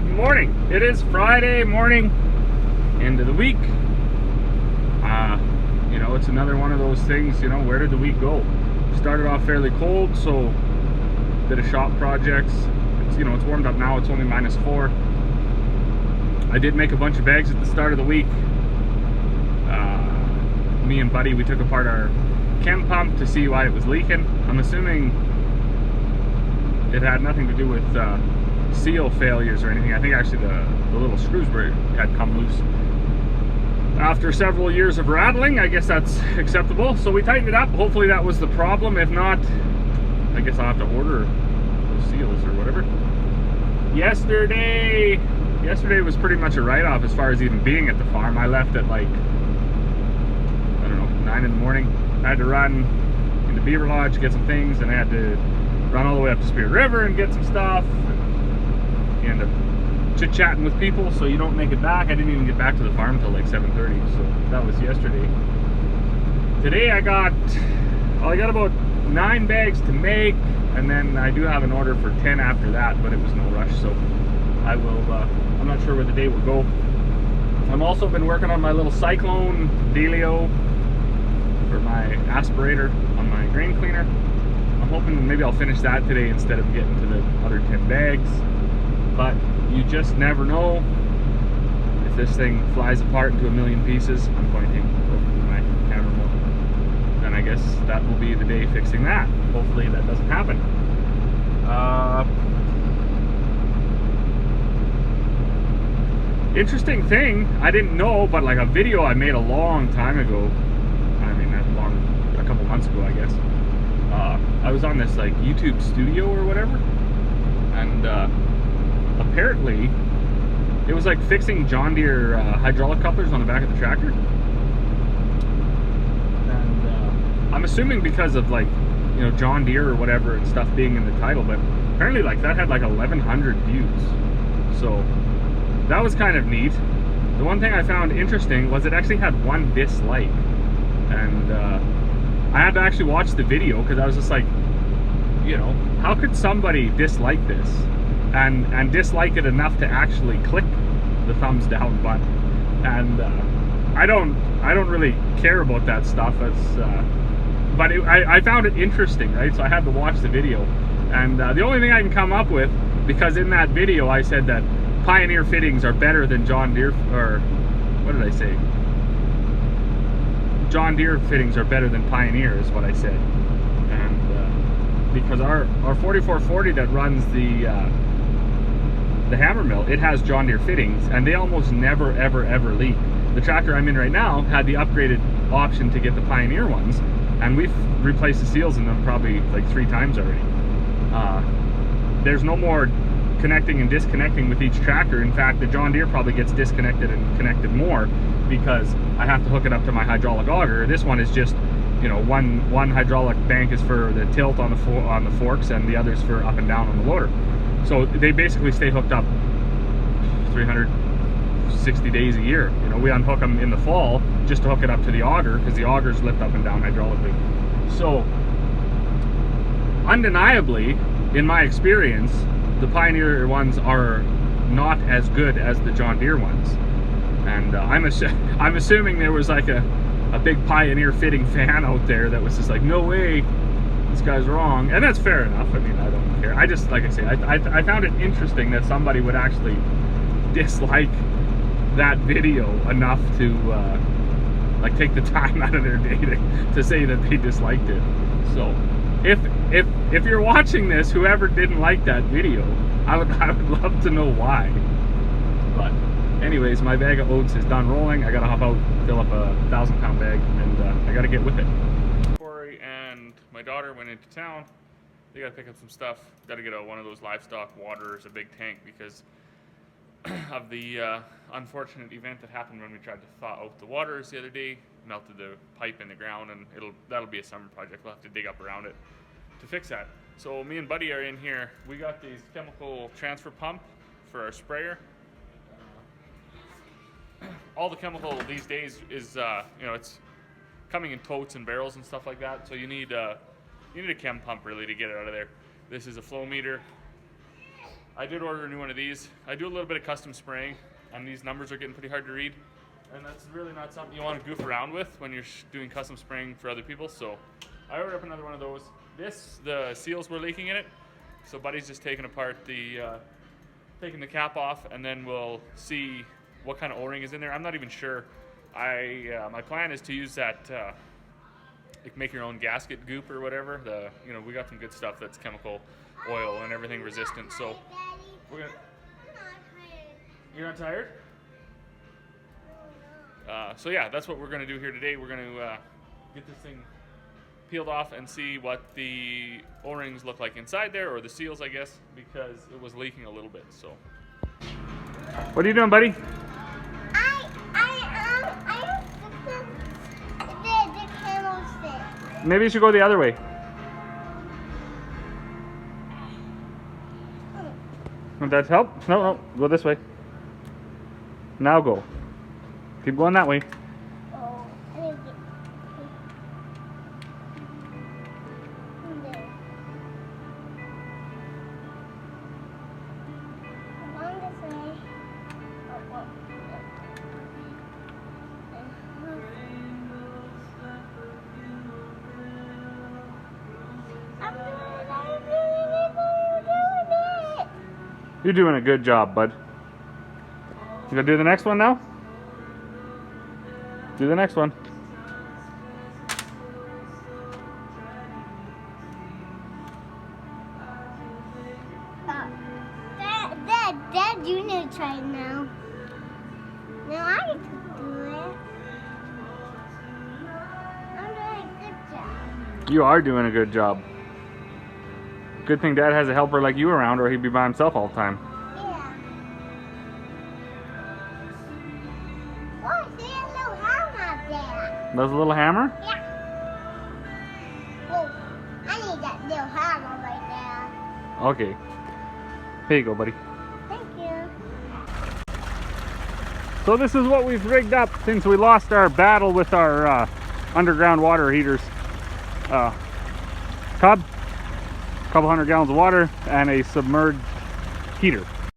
morning. It is Friday morning, end of the week. It's another one of those things, where did the week go? Started off fairly cold, so bit of shop projects. It's warmed up now, it's only -4. I did make a bunch of bags at the start of the week. Me and Buddy, we took apart our chem pump to see why it was leaking. I'm assuming it had nothing to do with seal failures or anything. I think actually the little screws had come loose. After several years of rattling, I guess that's acceptable. So we tightened it up. Hopefully that was the problem. If not, I guess I'll have to order those seals or whatever. Yesterday was pretty much a write-off as far as even being at the farm. I left at like, I don't know, 9 in the morning. I had to run into Beaver Lodge, get some things, and I had to run all the way up to Spirit River and get some stuff. You end up chit-chatting with people, so you don't make it back. I didn't even get back to the farm until like 7:30, so that was yesterday. Today I got about 9 bags to make, and then I do have an order for 10 after that, but it was no rush, so I will, I'm not sure where the day will go. I've also been working on my little cyclone dealio for my aspirator on my grain cleaner. I'm hoping maybe I'll finish that today instead of getting to the other 10 bags. But you just never know. If this thing flies apart into a million pieces, I'm pointing over to my hammer mill, then I guess that will be the day fixing that. Hopefully that doesn't happen. Interesting thing, I didn't know, but like a video I made a long time ago, a couple months ago I guess, I was on this like YouTube studio or whatever, and apparently it was like fixing John Deere hydraulic couplers on the back of the tractor. And I'm assuming because of like, John Deere or whatever and stuff being in the title, but apparently like that had like 1,100 views. So that was kind of neat. The one thing I found interesting was it actually had 1 dislike. And I had to actually watch the video because I was just like, how could somebody dislike this? And dislike it enough to actually click the thumbs down button. And I don't really care about that stuff. But I found it interesting, right? So I had to watch the video. And the only thing I can come up with, because in that video I said that Pioneer fittings are better than John Deere, or what did I say? John Deere fittings are better than Pioneer is what I said. And because our 4440 that runs the hammer mill, it has John Deere fittings, and they almost never ever leak. The tractor I'm in right now had the upgraded option to get the Pioneer ones, and we've replaced the seals in them probably like 3 times already. There's no more connecting and disconnecting with each tractor. In fact, the John Deere probably gets disconnected and connected more because I have to hook it up to my hydraulic auger. This one is just, one hydraulic bank is for the tilt on the forks, and the other's for up and down on the loader. So they basically stay hooked up 360 days a year. We unhook them in the fall just to hook it up to the auger, because the augers lift up and down hydraulically. So undeniably, in my experience, the Pioneer ones are not as good as the John Deere ones. And I'm assuming there was like a big Pioneer fitting fan out there that was just like, no way, this guy's wrong. And that's fair enough. I mean, I don't care. I just, like I say, I found it interesting that somebody would actually dislike that video enough to like take the time out of their day to say that they disliked it. So if you're watching this, whoever didn't like that video, I would love to know why. But anyways, my bag of oats is done rolling. I gotta hop out, fill up a 1,000-pound bag, and I gotta get with it. Corey and my daughter went into town. They gotta pick up some stuff. Gotta get one of those livestock waterers, a big tank, because of the unfortunate event that happened when we tried to thaw out the waterers the other day. Melted the pipe in the ground, and that'll be a summer project. We'll have to dig up around it to fix that. So me and Buddy are in here. We got these chemical transfer pump for our sprayer. All the chemical these days is it's coming in totes and barrels and stuff like that. So you need a chem pump really to get it out of there. This is a flow meter. I did order a new one of these. I do a little bit of custom spraying, and these numbers are getting pretty hard to read. And that's really not something you want to goof around with when you're doing custom spraying for other people. So I ordered up another one of those. The seals were leaking in it. So Buddy's just taking apart taking the cap off, and then we'll see what kind of O-ring is in there. I'm not even sure. My plan is to use that, make your own gasket goop or whatever. We got some good stuff that's chemical oil and everything resistant. So we're gonna. You're not tired? So yeah, that's what we're going to do here today. We're going to get this thing peeled off and see what the O-rings look like inside there, or the seals, I guess, because it was leaking a little bit. So, what are you doing, buddy? I the camel stick. Maybe you should go the other way. Would that help? No, go this way. Now go. Keep going that way. Oh, I need to get there. Come on this way. I'm doing it. You're doing a good job, bud. You gonna do the next one now? Do the next one. Dad, you need to try it now. Now I get to do it. I'm doing a good job. You are doing a good job. Good thing Dad has a helper like you around, or he'd be by himself all the time. Yeah. Oh, see a little hammer out there. There's a little hammer? Yeah. Oh, I need that little hammer right there. Okay. Here you go, buddy. Thank you. So this is what we've rigged up since we lost our battle with our underground water heaters. Tub, a couple hundred gallons of water, and a submerged heater.